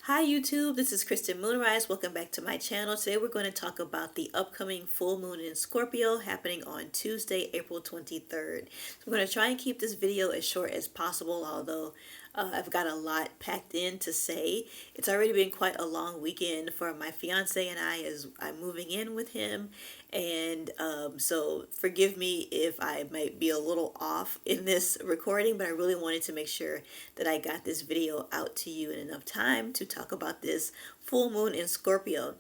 Hi YouTube, this is Kristen Moonrise. Welcome back to my channel. Today we're going to talk about the upcoming full moon in Scorpio happening on Tuesday, April 23rd. So I'm going to try and keep this video as short as possible, although I've got a lot packed in to say. It's already been quite a long weekend for my fiance and I as I'm moving in with him. And so forgive me if I might be a little off in this recording, but I really wanted to make sure that I got this video out to you in enough time to talk about this full moon in Scorpio.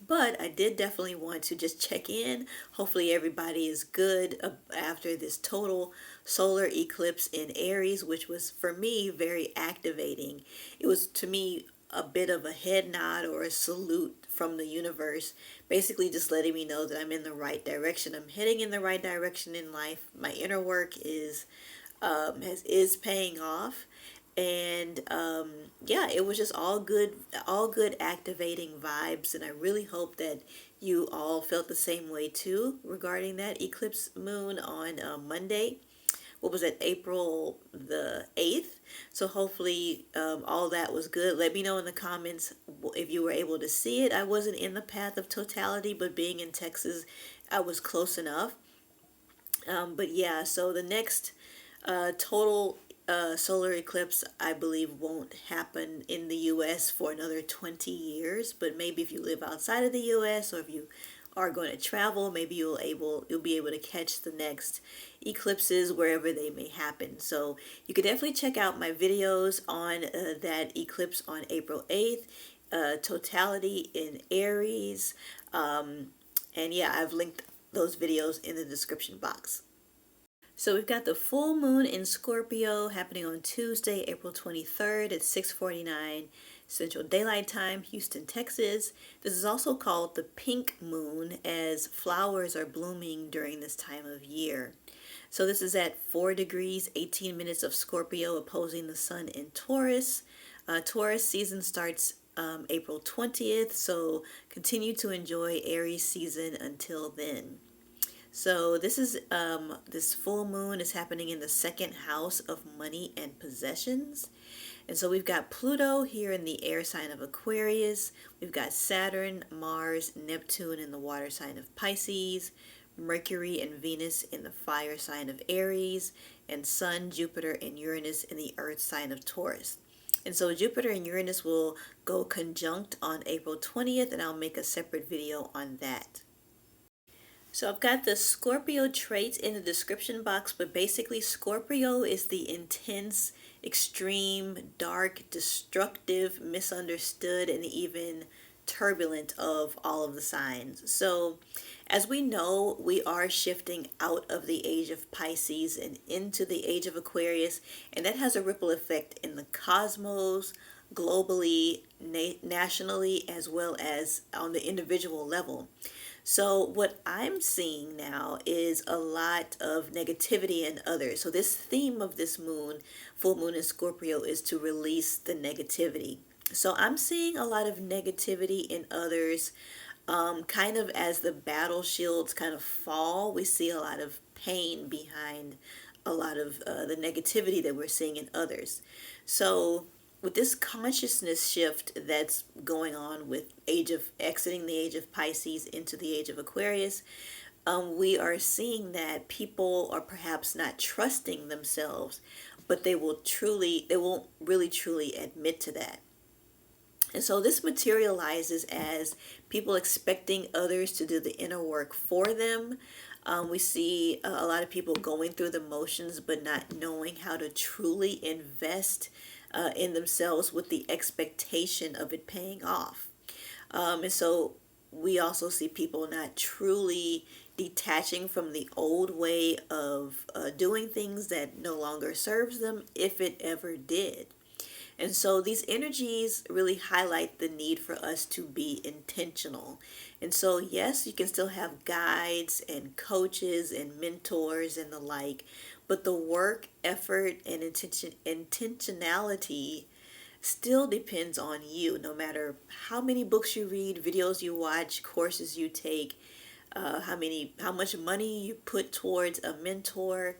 But I did definitely want to just check in. Hopefully everybody is good after this total solar eclipse in Aries, which was for me very activating. It was to me a bit of a head nod or a salute from the universe, basically just letting me know that I'm in the right direction. I'm heading in the right direction in life. My inner work is paying off, and yeah, it was just all good activating vibes, and I really hope that you all felt the same way too regarding that eclipse moon on Monday. What was it, April the 8th? So hopefully all that was good. Let me know in the comments if you were able to see it. I wasn't in the path of totality, but being in Texas, I was close enough. But yeah, so the next total solar eclipse, I believe, won't happen in the U.S. for another 20 years. But maybe if you live outside of the U.S. or if you are going to travel, maybe you'll be able to catch the next eclipses wherever they may happen. So you could definitely check out my videos on that eclipse on April 8th, totality in Aries, and yeah, I've linked those videos in the description box. So we've got the full moon in Scorpio happening on Tuesday, April 23rd at 6:49 Central Daylight Time, Houston, Texas. This is also called the pink moon as flowers are blooming during this time of year. So this is at 4 degrees, 18 minutes of Scorpio opposing the sun in Taurus. Taurus season starts April 20th, so continue to enjoy Aries season until then. So this full moon is happening in the second house of money and possessions. And so we've got Pluto here in the air sign of Aquarius. We've got Saturn, Mars, Neptune in the water sign of Pisces, Mercury and Venus in the fire sign of Aries, and Sun, Jupiter, and Uranus in the earth sign of Taurus. And so Jupiter and Uranus will go conjunct on April 20th, and I'll make a separate video on that. So I've got the Scorpio traits in the description box, but basically Scorpio is the intense, extreme, dark, destructive, misunderstood, and even turbulent of all of the signs. So as we know, we are shifting out of the age of Pisces and into the age of Aquarius, and that has a ripple effect in the cosmos, globally, nationally, as well as on the individual level. So what I'm seeing now is a lot of negativity in others. So this theme of this moon, full moon in Scorpio, is to release the negativity. So I'm seeing a lot of negativity in others, kind of as the battle shields kind of fall. We see a lot of pain behind a lot of the negativity that we're seeing in others. So with this consciousness shift that's going on with exiting the age of Pisces into the age of Aquarius, we are seeing that people are perhaps not trusting themselves, but they won't really truly admit to that. And so this materializes as people expecting others to do the inner work for them. We see a lot of people going through the motions but not knowing how to truly invest in themselves with the expectation of it paying off. And so we also see people not truly detaching from the old way of doing things that no longer serves them, if it ever did. And so these energies really highlight the need for us to be intentional. And so, yes, you can still have guides and coaches and mentors and the like, but the work, effort, and intentionality still depends on you, no matter how many books you read, videos you watch, courses you take, how much money you put towards a mentor.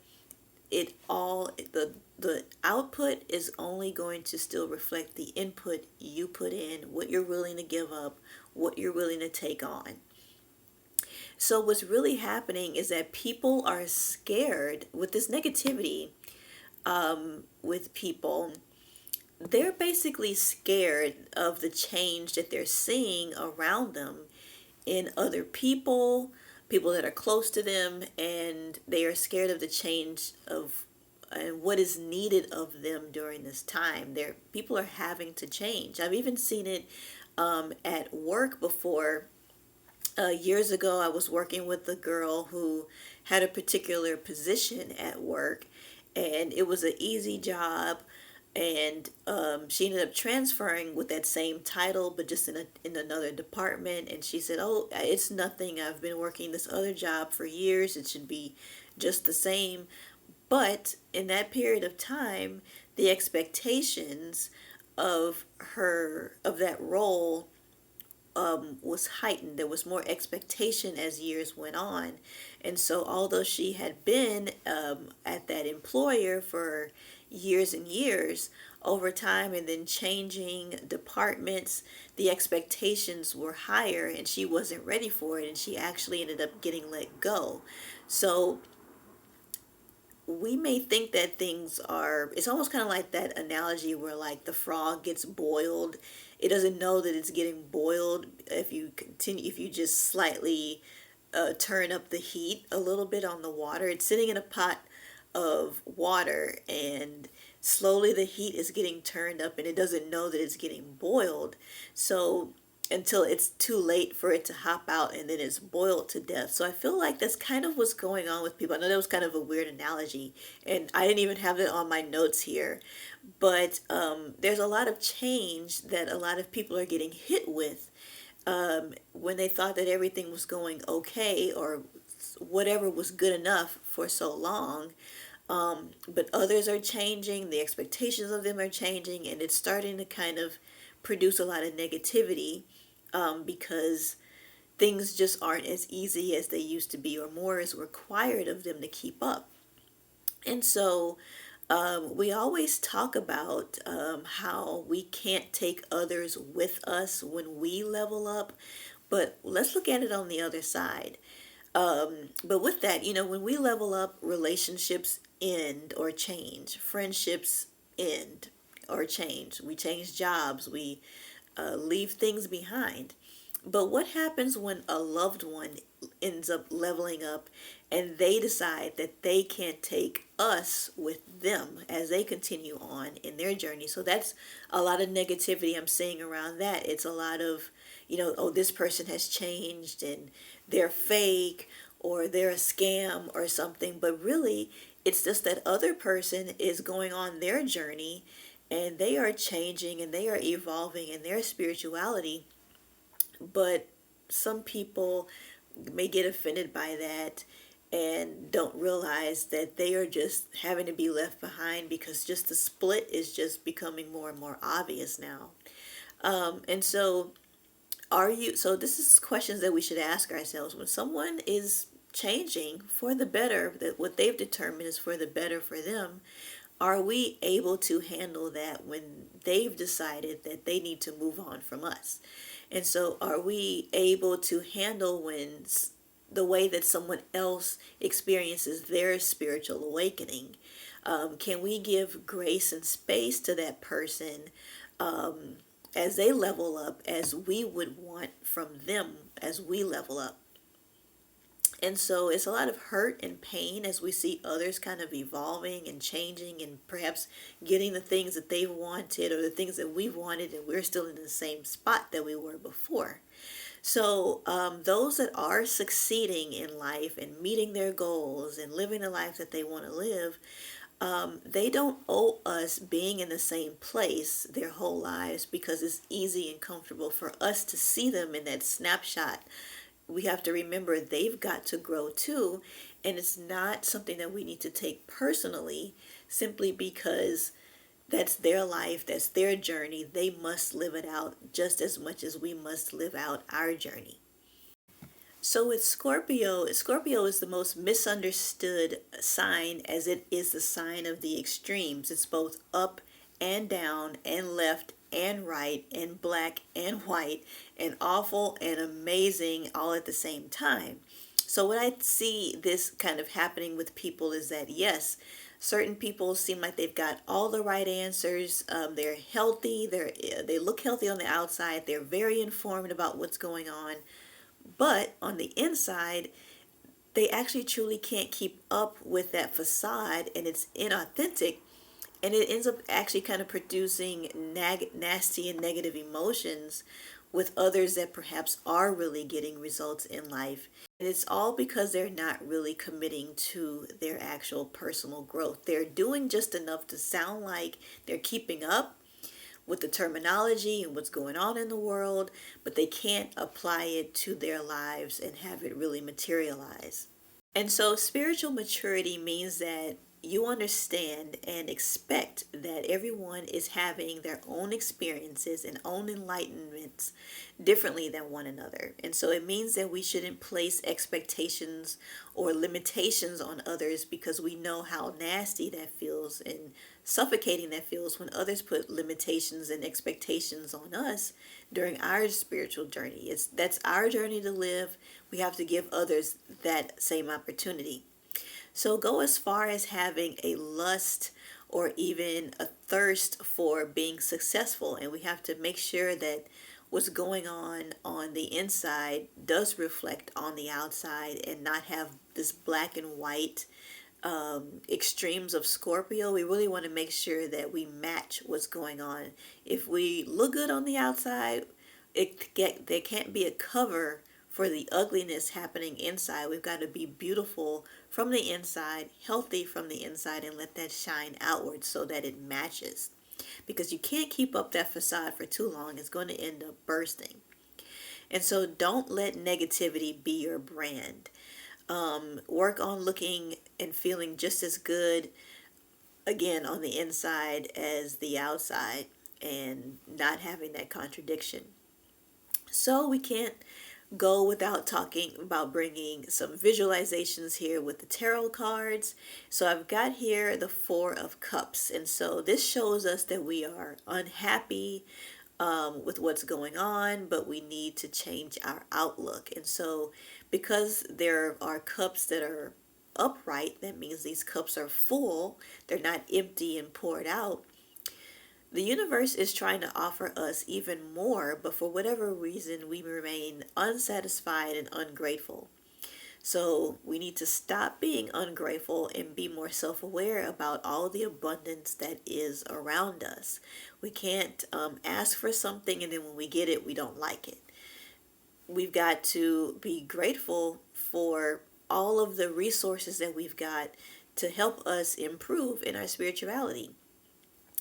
the output is only going to still reflect the input you put in, what you're willing to give up, what you're willing to take on. So what's really happening is that people are scared with this negativity, with people. They're basically scared of the change that they're seeing around them in other people, people that are close to them, and they are scared of the change of and what is needed of them during this time. People are having to change. I've even seen it at work before. Years ago, I was working with a girl who had a particular position at work, and it was an easy job. And she ended up transferring with that same title, but just in another department. And she said, "Oh, it's nothing. I've been working this other job for years. It should be just the same." But in that period of time, the expectations of that role was heightened. There was more expectation as years went on. And so, although she had been at that employer for years and years, over time and then changing departments, the expectations were higher and she wasn't ready for it. And she actually ended up getting let go. So, we may think that things are, it's almost kind of like that analogy where like the frog gets boiled. It doesn't know that it's getting boiled if you just slightly turn up the heat a little bit on the water. It's sitting in a pot of water, and slowly the heat is getting turned up and it doesn't know that it's getting boiled. So until it's too late for it to hop out and then it's boiled to death. So I feel like that's kind of what's going on with people. I know that was kind of a weird analogy and I didn't even have it on my notes here, but there's a lot of change that a lot of people are getting hit with when they thought that everything was going okay or whatever was good enough for so long. But others are changing, the expectations of them are changing, and it's starting to kind of produce a lot of negativity because things just aren't as easy as they used to be, or more is required of them to keep up. And so we always talk about how we can't take others with us when we level up, but let's look at it on the other side. But with that, when we level up, relationships end or change, friendships end or change. We change jobs, we leave things behind. But what happens when a loved one ends up leveling up and they decide that they can't take us with them as they continue on in their journey? So that's a lot of negativity I'm seeing around that. It's a lot of, oh, this person has changed and they're fake or they're a scam or something. But really, it's just that other person is going on their journey and they are changing and they are evolving in their spirituality. But some people may get offended by that and don't realize that they are just having to be left behind because just the split is just becoming more and more obvious now. And so so this is questions that we should ask ourselves when someone is changing for the better, that what they've determined is for the better for them. Are we able to handle that when they've decided that they need to move on from us? And so are we able to handle when the way that someone else experiences their spiritual awakening? Can we give grace and space to that person as they level up, as we would want from them as we level up? And so it's a lot of hurt and pain as we see others kind of evolving and changing and perhaps getting the things that they've wanted or the things that we've wanted, and we're still in the same spot that we were before. So those that are succeeding in life and meeting their goals and living the life that they want to live, they don't owe us being in the same place their whole lives because it's easy and comfortable for us to see them in that snapshot. We have to remember they've got to grow too, and it's not something that we need to take personally simply because that's their life, that's their journey. They must live it out just as much as we must live out our journey. So with Scorpio, Scorpio is the most misunderstood sign as it is the sign of the extremes. It's both up and down and left and right and black and white and awful and amazing all at the same time. So what I see this kind of happening with people is that yes, certain people seem like they've got all the right answers. They're healthy. They look healthy on the outside. They're very informed about what's going on, but on the inside, they actually truly can't keep up with that facade, and it's inauthentic, and it ends up actually kind of producing nasty and negative emotions with others that perhaps are really getting results in life. And it's all because they're not really committing to their actual personal growth. They're doing just enough to sound like they're keeping up with the terminology and what's going on in the world, but they can't apply it to their lives and have it really materialize. And so spiritual maturity means that you understand and expect that everyone is having their own experiences and own enlightenments differently than one another. And so it means that we shouldn't place expectations or limitations on others because we know how nasty that feels and suffocating that feels when others put limitations and expectations on us during our spiritual journey. That's our journey to live. We have to give others that same opportunity. So go as far as having a lust or even a thirst for being successful. And we have to make sure that what's going on the inside does reflect on the outside and not have this black and white extremes of Scorpio. We really want to make sure that we match what's going on. If we look good on the outside, there can't be a cover for the ugliness happening inside. We've got to be beautiful from the inside, healthy from the inside, and let that shine outward so that it matches. Because you can't keep up that facade for too long. It's going to end up bursting. And so don't let negativity be your brand. Work on looking and feeling just as good, again, on the inside as the outside, and not having that contradiction. So we can't go without talking about bringing some visualizations here with the tarot cards. So I've got here the Four of Cups, and so this shows us that we are unhappy with what's going on, but we need to change our outlook. And so because there are cups that are upright, that means these cups are full, they're not empty and poured out. The universe is trying to offer us even more, but for whatever reason, we remain unsatisfied and ungrateful. So we need to stop being ungrateful and be more self-aware about all the abundance that is around us. We can't ask for something and then when we get it, we don't like it. We've got to be grateful for all of the resources that we've got to help us improve in our spirituality.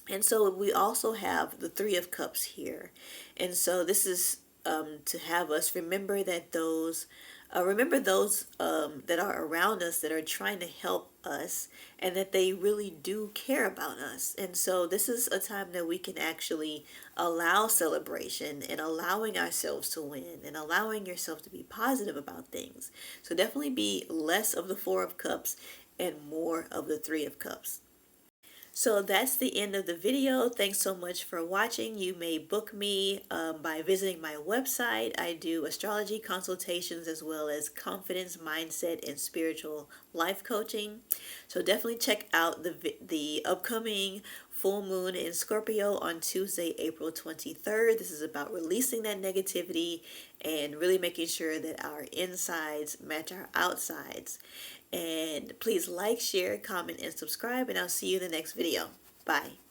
And so we also have the Three of Cups here. And so this is to have us remember that those that are around us that are trying to help us and that they really do care about us. And so this is a time that we can actually allow celebration and allowing ourselves to win and allowing yourself to be positive about things. So definitely be less of the Four of Cups and more of the Three of Cups. So that's the end of the video. Thanks so much for watching. You may book me by visiting my website. I do astrology consultations as well as confidence, mindset, and spiritual life coaching. So definitely check out the upcoming full moon in Scorpio on Tuesday, April 23rd. This is about releasing that negativity and really making sure that our insides match our outsides. And please like, share, comment, and subscribe, and I'll see you in the next video. Bye.